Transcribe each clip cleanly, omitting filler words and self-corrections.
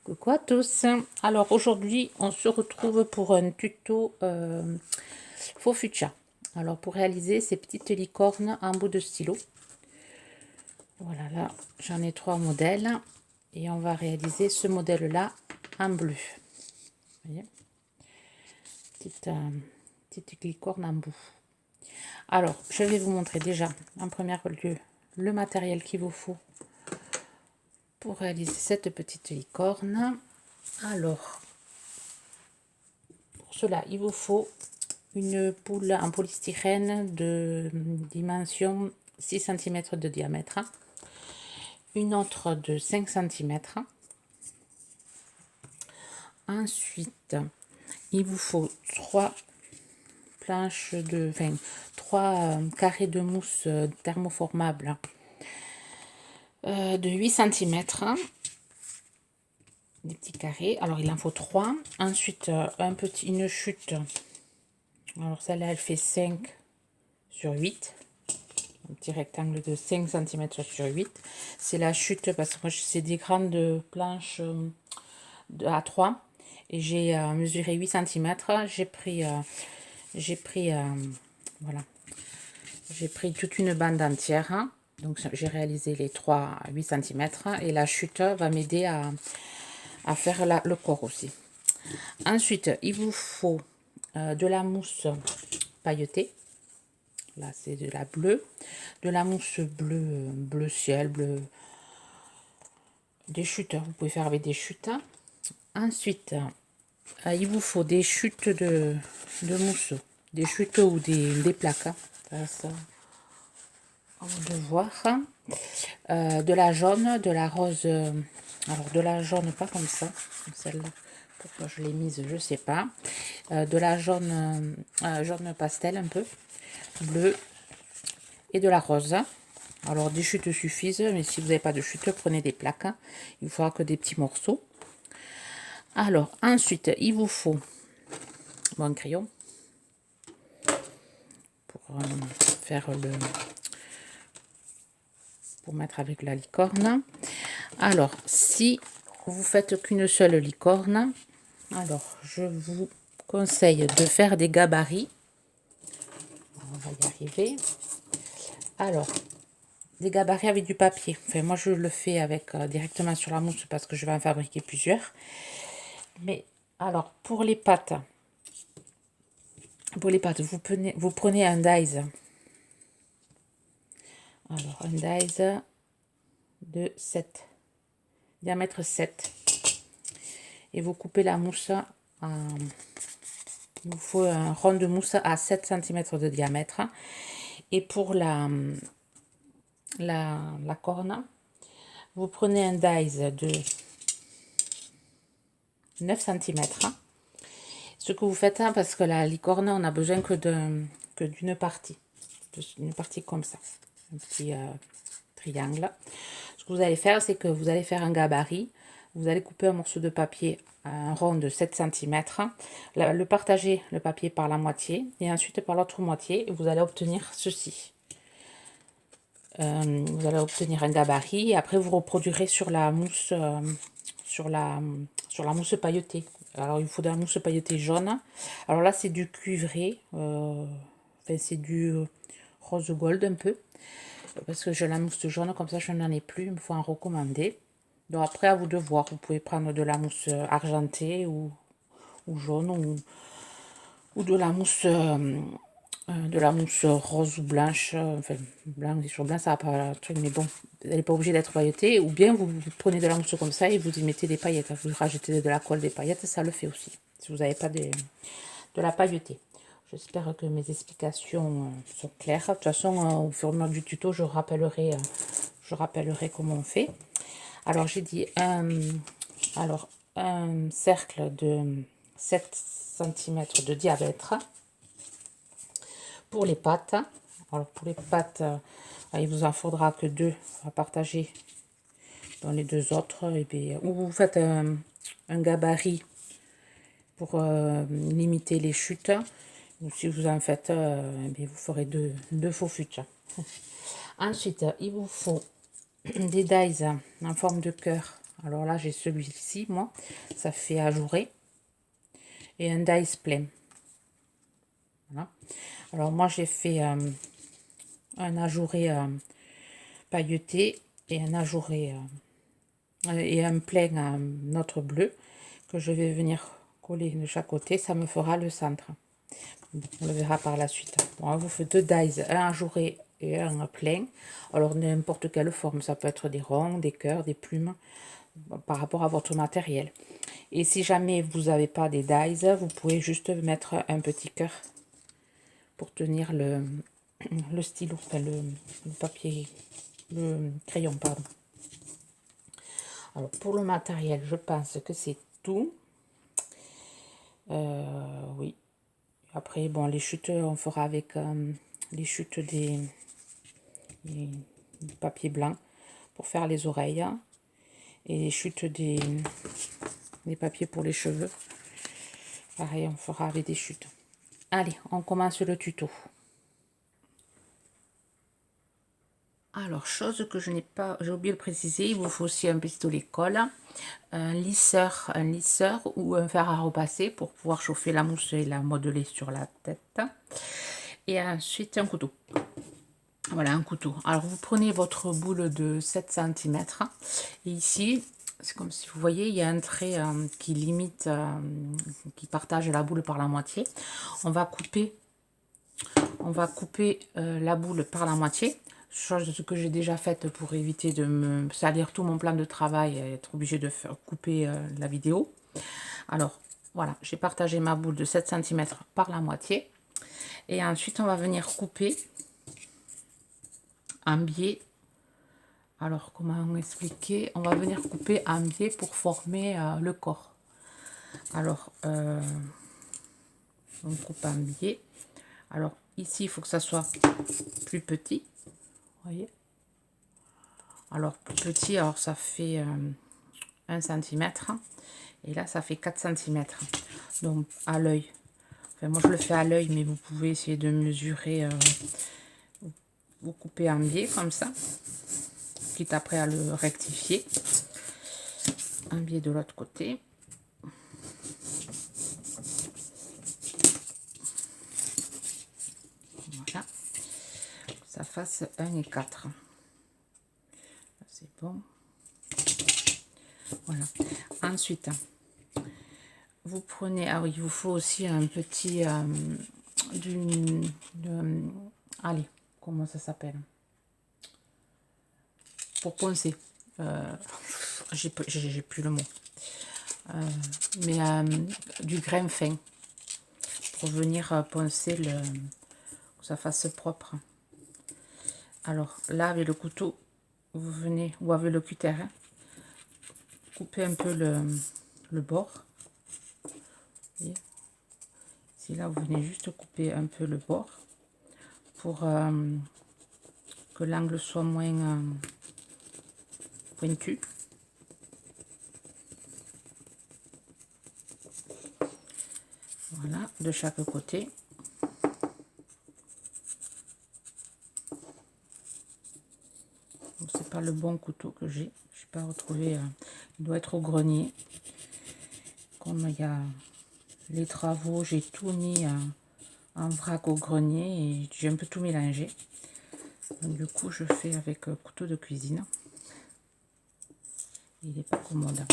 Coucou à tous. Alors aujourd'hui, on se retrouve pour un tuto faux fuchsia. Alors pour réaliser ces petites licornes en bout de stylo. Voilà, là j'en ai 3 modèles et on va réaliser ce modèle-là en bleu. Vous voyez, petite licorne en bout. Alors je vais vous montrer déjà en premier lieu le matériel qu'il vous faut pour réaliser cette petite licorne. Alors pour cela, il vous faut une poule en polystyrène de dimension 6 cm de diamètre, une autre de 5 cm. Ensuite, il vous faut 3 planches de 3 carrés de mousse thermoformable de 8 cm, des petits carrés. Alors il en faut 3. Ensuite, une chute. Alors celle-là, elle fait 5 sur 8. Un petit rectangle de 5 cm sur 8. C'est la chute parce que moi c'est des grandes planches à 3 et j'ai mesuré 8 cm. Voilà, j'ai pris toute une bande entière. Donc j'ai réalisé les 3 à 8 cm et la chute va m'aider à faire le corps aussi. Ensuite, il vous faut de la mousse pailletée. Là, c'est de la bleue, de la mousse bleu ciel, bleu, des chutes. Vous pouvez faire avec des chutes. Ensuite, il vous faut des chutes de mousse, des chutes ou des plaques. Ça, on va voir. De la jaune, de la rose. Alors, de la jaune, pas comme ça, celle-là. Pourquoi je l'ai mise, je sais pas. De la jaune, jaune pastel un peu, bleu. Et de la rose. Alors des chutes suffisent, mais si vous n'avez pas de chute, prenez des plaques. Il ne faudra que des petits morceaux. Alors ensuite, il vous faut un crayon pour faire pour mettre avec la licorne. Alors si vous faites qu'une seule licorne, alors je vous conseille de faire des gabarits. On va y arriver. Alors des gabarits avec du papier. Enfin, moi, je le fais avec directement sur la mousse parce que je vais en fabriquer plusieurs. Mais alors, pour les pattes, vous prenez un dies. Alors, un dies de 7, diamètre 7. Et vous coupez la mousse en... Il vous faut un rond de mousse à 7 cm de diamètre. Et pour la corne, vous prenez un dies de 9 cm. Ce que vous faites, parce que la licorne, on a besoin que d'une partie. Une partie comme ça. Un petit triangle. Ce que vous allez faire, c'est que vous allez faire un gabarit. Vous allez couper un morceau de papier, un rond de 7 cm. Le partager, le papier, par la moitié. Et ensuite par l'autre moitié. Et vous allez obtenir ceci. Vous allez obtenir un gabarit. Et après, vous reproduirez sur la mousse... sur la mousse pailletée. Alors il faut de la mousse pailletée jaune. Alors là c'est du cuivré, enfin c'est du rose gold un peu, parce que j'ai la mousse jaune, comme ça je n'en ai plus, il me faut en recommander. Donc après à vous de voir, vous pouvez prendre de la mousse argentée ou jaune ou de la mousse rose ou blanche, enfin blanc et sur blanc ça va pas truc, mais bon, elle n'est pas obligée d'être pailletée, ou bien vous prenez de la mousse comme ça et vous y mettez des paillettes, vous rajoutez de la colle, des paillettes, ça le fait aussi, si vous n'avez pas de la pailletée. J'espère que mes explications sont claires. De toute façon, au fur et à mesure du tuto, je rappellerai comment on fait. Alors j'ai dit un cercle de 7 cm de diamètre. Pour les pattes, alors pour les pattes, il vous en faudra que 2 à partager dans les 2 autres. Et bien, ou vous faites un gabarit pour limiter les chutes. Ou si vous en faites, bien, vous ferez deux faux fuchsia. Ensuite, il vous faut des dies en forme de cœur. Alors là, j'ai celui-ci, moi. Ça fait ajouré. Et un dice plein. Voilà. Alors moi, j'ai fait un ajouré pailleté et un ajouré et un plein à notre bleu que je vais venir coller de chaque côté. Ça me fera le centre. On le verra par la suite. Bon, on vous fait 2 dies, un ajouré et un plein. Alors n'importe quelle forme, ça peut être des ronds, des cœurs, des plumes, par rapport à votre matériel. Et si jamais vous n'avez pas des dies, vous pouvez juste mettre un petit cœur pour tenir le stylo, enfin le papier, le crayon, pardon. Alors pour le matériel, je pense que c'est tout. Oui. Après, bon, les chutes, on fera avec les chutes du papier blanc pour faire les oreilles. Hein, et les chutes des papiers pour les cheveux. Pareil, on fera avec des chutes. Allez, on commence le tuto. Alors, chose que je n'ai pas, j'ai oublié de préciser, il vous faut aussi un pistolet colle, un lisseur ou un fer à repasser pour pouvoir chauffer la mousse et la modeler sur la tête. Et ensuite, un couteau. Voilà, un couteau. Alors, vous prenez votre boule de 7 cm. Et ici, c'est comme si vous voyez, il y a un trait qui limite, qui partage la boule par la moitié. On va couper la boule par la moitié. Chose que j'ai déjà faite pour éviter de me salir tout mon plan de travail et être obligé de couper la vidéo. Alors, voilà, j'ai partagé ma boule de 7 cm par la moitié. Et ensuite, on va venir couper un biais. Alors, comment expliquer? On va venir couper un biais pour former le corps. Alors, on coupe un biais. Alors, ici, il faut que ça soit plus petit. Vous voyez? Alors, plus petit, alors ça fait 1 cm. Et là, ça fait 4 cm. Donc, à l'œil. Enfin, moi, je le fais à l'œil, mais vous pouvez essayer de mesurer. Vous coupez un biais comme ça. Quitte après à le rectifier. Un biais de l'autre côté. Voilà. Ça fasse 1 et 4. C'est bon. Voilà. Ensuite, vous prenez, ah oui, il vous faut aussi un petit allez, comment ça s'appelle, pour poncer, j'ai plus le mot, mais du grain fin pour venir poncer que ça fasse propre. Alors là, avec le couteau, vous venez, ou avec le cutter, hein, couper un peu le bord. Voyez, ici, là, vous venez juste couper un peu le bord pour que l'angle soit moins pointu. Voilà, de chaque côté. C'est pas le bon couteau que j'ai. Je n'ai pas retrouvé. Il doit être au grenier. Comme il y a les travaux, j'ai tout mis en vrac au grenier et j'ai un peu tout mélangé. Donc, du coup, je fais avec couteau de cuisine. Il n'est pas commode.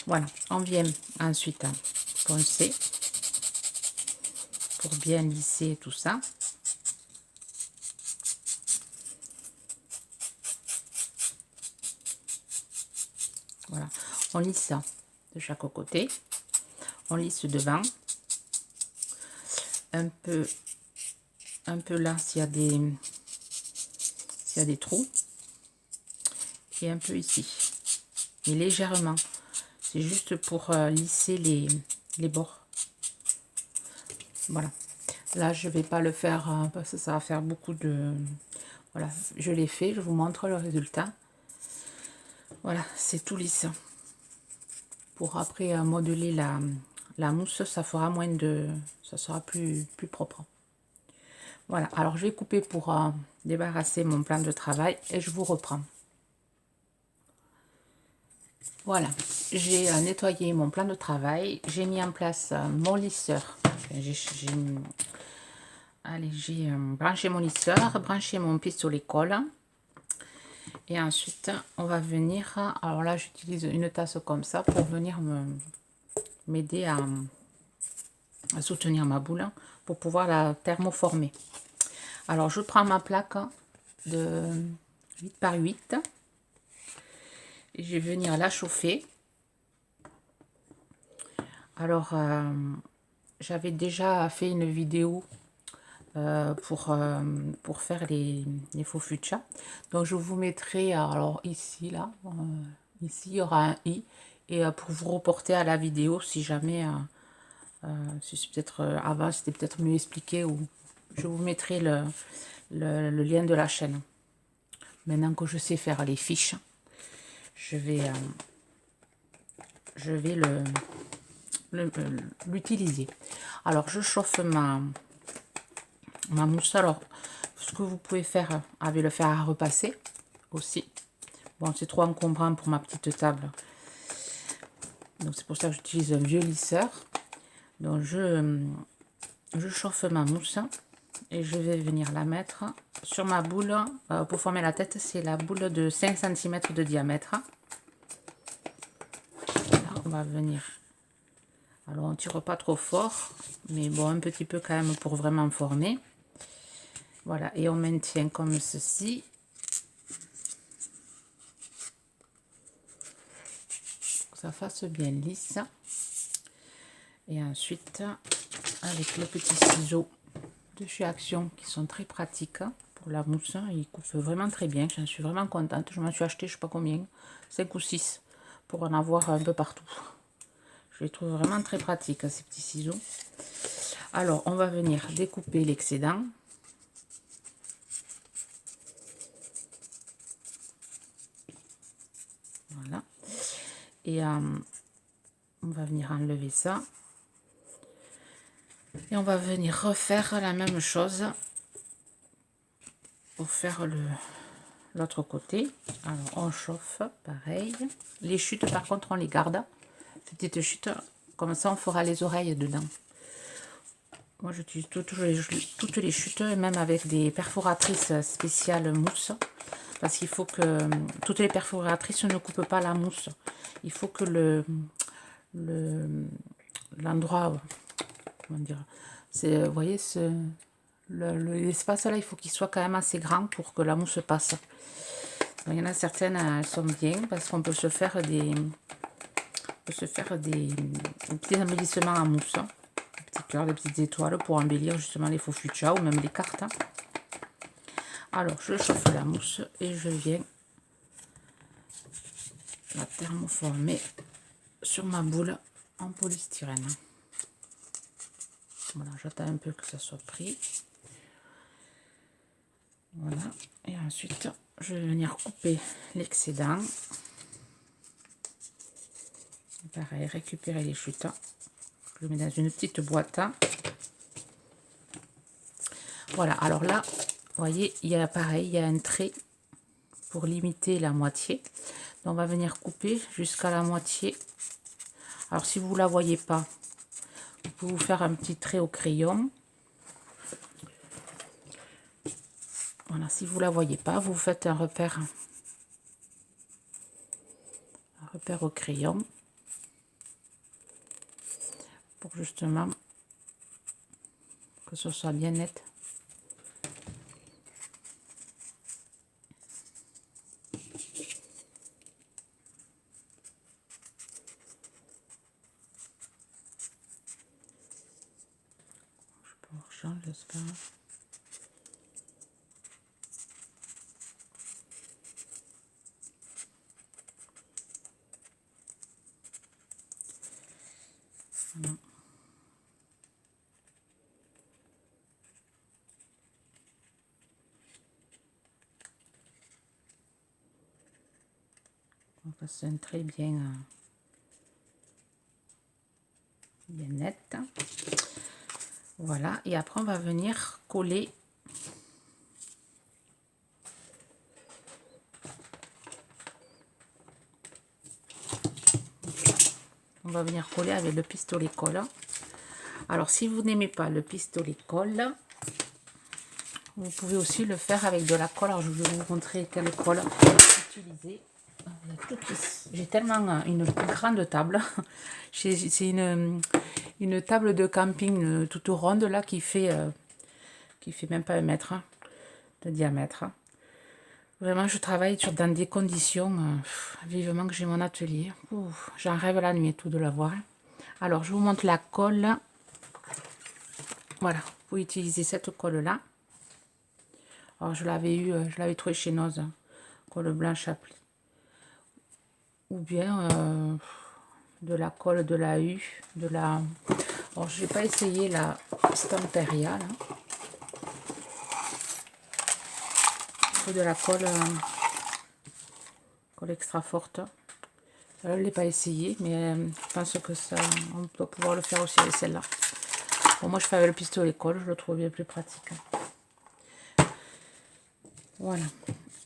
Voilà, on vient ensuite poncer pour bien lisser tout ça. Voilà, on lisse ça de chaque côté. On lisse devant. Un peu là s'il y a des trous. Et un peu ici. Mais légèrement. C'est juste pour lisser les bords. Voilà. Là, je vais pas le faire parce que ça va faire beaucoup de... Voilà, je l'ai fait, je vous montre le résultat. Voilà, c'est tout lisse. Pour après modeler la mousse, ça fera moins de... Ça sera plus propre. Voilà, alors je vais couper pour débarrasser mon plan de travail et je vous reprends. Voilà, j'ai nettoyé mon plan de travail, j'ai mis en place mon lisseur. J'ai branché mon lisseur, branché mon pistolet colle. Et ensuite, on va venir, alors là j'utilise une tasse comme ça pour venir m'aider à soutenir ma boule pour pouvoir la thermoformer. Alors je prends ma plaque de 8 par 8 et je vais venir la chauffer. Alors j'avais déjà fait une vidéo pour faire les faux fuchsia, donc je vous mettrai, alors ici là, ici il y aura un i, et pour vous reporter à la vidéo si jamais si c'est peut-être avant c'était peut-être mieux expliqué, ou je vous mettrai le lien de la chaîne. Maintenant que je sais faire les fiches, je vais l'utiliser. Alors je chauffe ma mousse. Alors ce que vous pouvez faire avec le fer à repasser aussi, bon c'est trop encombrant pour ma petite table, donc c'est pour ça que j'utilise un vieux lisseur. Donc je chauffe ma mousse et je vais venir la mettre sur ma boule pour former la tête. C'est la boule de 5 cm de diamètre. Alors, on va venir, alors on tire pas trop fort, mais bon un petit peu quand même pour vraiment former. Voilà, et on maintient comme ceci. Que ça fasse bien lisse. Et ensuite, avec les petits ciseaux de chez Action qui sont très pratiques pour la mousse, ils coupent vraiment très bien. J'en suis vraiment contente. Je m'en suis acheté, je sais pas combien, 5 ou 6 pour en avoir un peu partout. Je les trouve vraiment très pratiques, ces petits ciseaux. Alors, on va venir découper l'excédent. Voilà. Et on va venir enlever ça. Et on va venir refaire la même chose pour faire l'autre côté. Alors on chauffe, pareil. Les chutes par contre on les garde. Ces petites chutes, comme ça on fera les oreilles dedans. Moi j'utilise toutes les chutes, même avec des perforatrices spéciales mousse. Parce qu'il faut que toutes les perforatrices ne coupent pas la mousse. Il faut que l'endroit, comment dire, c'est, vous voyez, l'espace là, il faut qu'il soit quand même assez grand pour que la mousse passe. Il y en a certaines, elles sont bien parce qu'on peut se faire des petits embellissements en mousse, des petits cœurs, des petites étoiles pour embellir justement les faux fuchsia ou même les cartes. Alors je chauffe la mousse et je viens la thermoformer sur ma boule en polystyrène. Voilà, j'attends un peu que ça soit pris. Voilà, et ensuite je vais venir couper l'excédent. Pareil, récupérer les chutes. Je le mets dans une petite boîte. Voilà, alors là, vous voyez, il y a pareil, il y a un trait pour limiter la moitié. Donc on va venir couper jusqu'à la moitié. Alors si vous ne la voyez pas, vous pouvez vous faire un petit trait au crayon. Voilà, si vous ne la voyez pas, vous faites un repère au crayon pour justement que ce soit bien net. Je peux changer, j'espère. Voilà. On va passer un trait bien net. Voilà, et après on va venir coller on va venir coller avec le pistolet colle. Alors, si vous n'aimez pas le pistolet colle, vous pouvez aussi le faire avec de la colle. Alors, je vais vous montrer quelle colle utiliser. J'ai tellement une grande table. C'est une table de camping toute ronde là qui fait même pas 1 mètre de diamètre. Vraiment, je travaille dans des conditions vivement que j'ai mon atelier. J'en rêve la nuit tout de l'avoir. Alors, je vous montre la colle. Voilà, vous pouvez utiliser cette colle là. Alors, je l'avais trouvé chez Noz, colle blanche à plis. Ou bien de la colle de la U, de la... Alors, je n'ai pas essayé la Stamperia, là. Il faut de la colle, colle extra forte. Je ne l'ai pas essayé, mais je pense que ça, on doit pouvoir le faire aussi avec celle-là. Bon, moi, je fais avec le pistolet colle, je le trouve bien plus pratique. Voilà.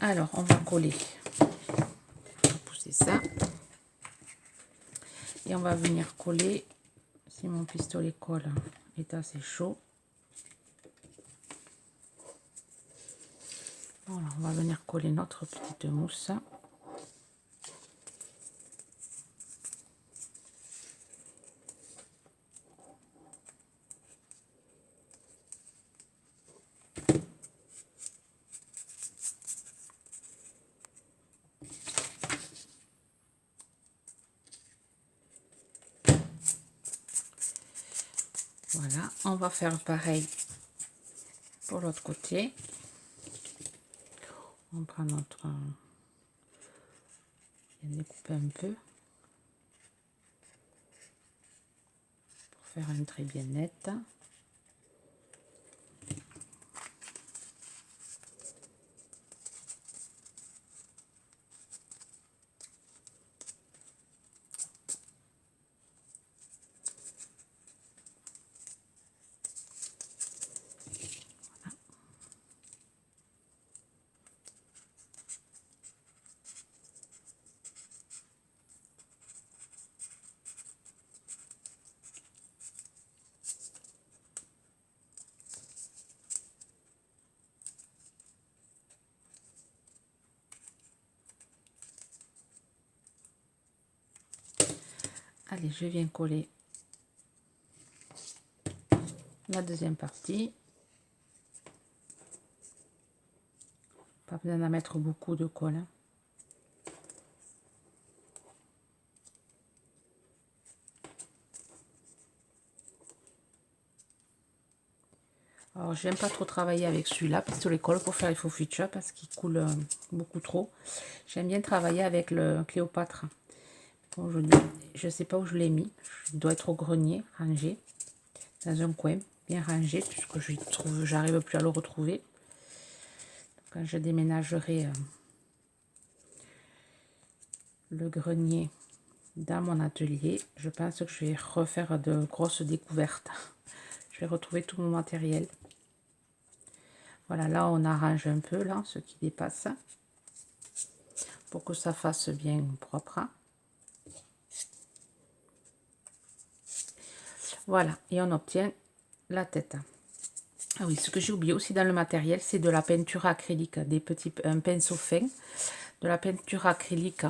Alors, on va coller. On va pousser ça. Et on va venir coller, si mon pistolet colle est assez chaud. Voilà, on va venir coller notre petite mousse. Voilà, on va faire pareil pour l'autre côté. On prend notre... On découpe un peu pour faire un trait bien net. Allez, je viens coller la deuxième partie. Pas besoin d'en mettre beaucoup de colle. Alors, j'aime pas trop travailler avec celui-là, pistolet colle, pour faire les faux futurs parce qu'il coule beaucoup trop. J'aime bien travailler avec le Cléopâtre. Bon, je sais pas où je l'ai mis. Il doit être au grenier, rangé, dans un coin, bien rangé, puisque j'arrive plus à le retrouver. Quand je déménagerai le grenier dans mon atelier, je pense que je vais refaire de grosses découvertes. Je vais retrouver tout mon matériel. Voilà, là on arrange un peu là ce qui dépasse pour que ça fasse bien propre. Voilà, et on obtient la tête. Ah oui, ce que j'ai oublié aussi dans le matériel, c'est de la peinture acrylique, un pinceau fin, de la peinture acrylique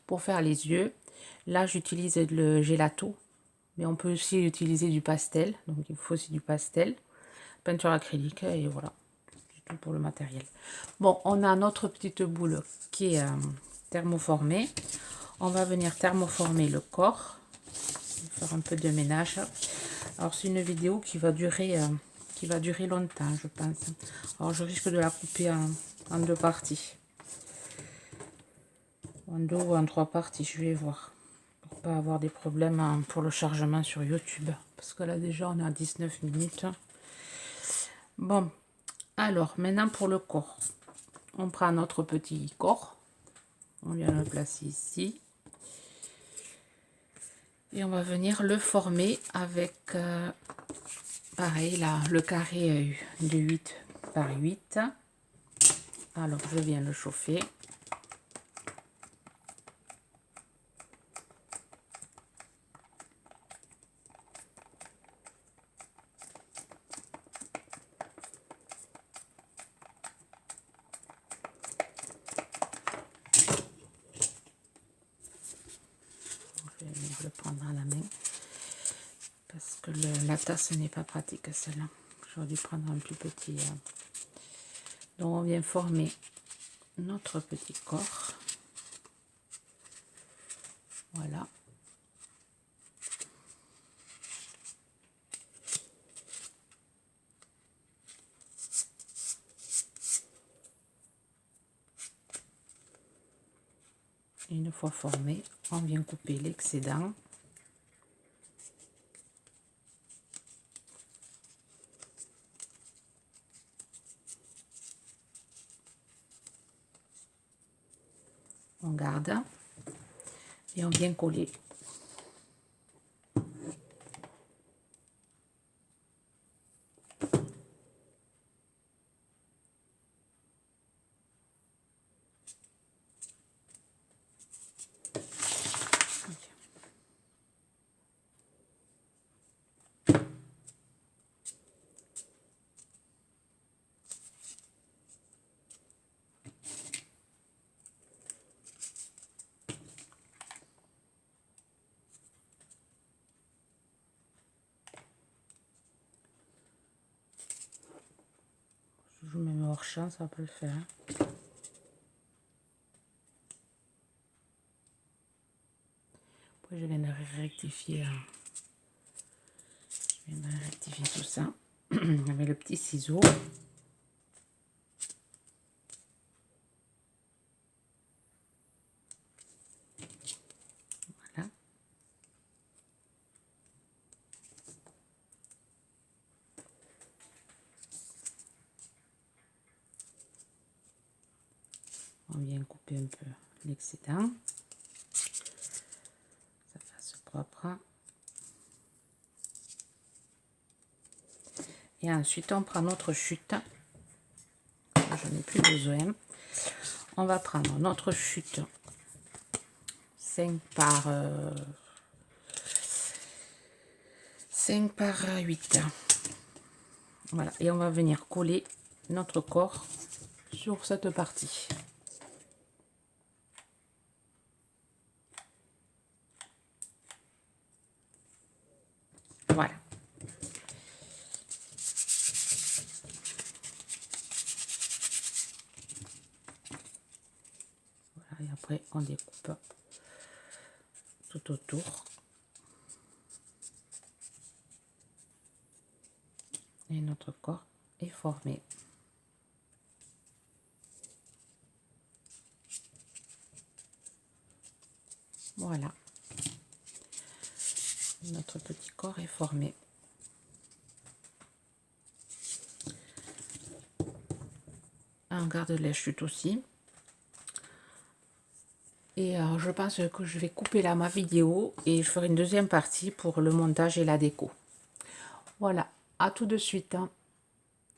pour faire les yeux. Là, j'utilise le gelato, mais on peut aussi utiliser du pastel, donc il faut aussi du pastel, peinture acrylique, et voilà, c'est tout pour le matériel. Bon, on a notre petite boule qui est thermoformée. On va venir thermoformer le corps, faire un peu de ménage. Alors, c'est une vidéo qui va durer longtemps, je pense. Alors, je risque de la couper en 2 parties. En 2 ou en 3 parties, je vais voir. Pour pas avoir des problèmes pour le chargement sur YouTube. Parce que là, déjà, on est à 19 minutes. Bon, alors, maintenant pour le corps. On prend notre petit corps. On vient le placer ici. Et on va venir le former avec, pareil, là, le carré de 8 par 8. Alors, je viens le chauffer. vais le prendre à la main. Parce que la tasse n'est pas pratique, celle-là. J'aurais dû prendre un plus petit. Donc on vient former notre petit corps. Voilà. Et une fois formé, on vient couper l'excédent. On garde et on vient coller. Je me mets hors champ, ça peut le faire. Après, je viens de rectifier. Je viens de rectifier tout ça avec le petit ciseau. Voilà. On vient couper un peu l'excédent. Ça fasse propre. Et ensuite, on prend notre chute. Je n'ai plus besoin. On va prendre notre chute 5 par 8. Voilà. Et on va venir coller notre corps sur cette partie. Voilà. Voilà. Et après, on découpe tout autour. Et notre corps est formé. Voilà. Notre petit corps est formé. On garde les chutes aussi. Et je pense que je vais couper là ma vidéo et je ferai une deuxième partie pour le montage et la déco. Voilà, à tout de suite.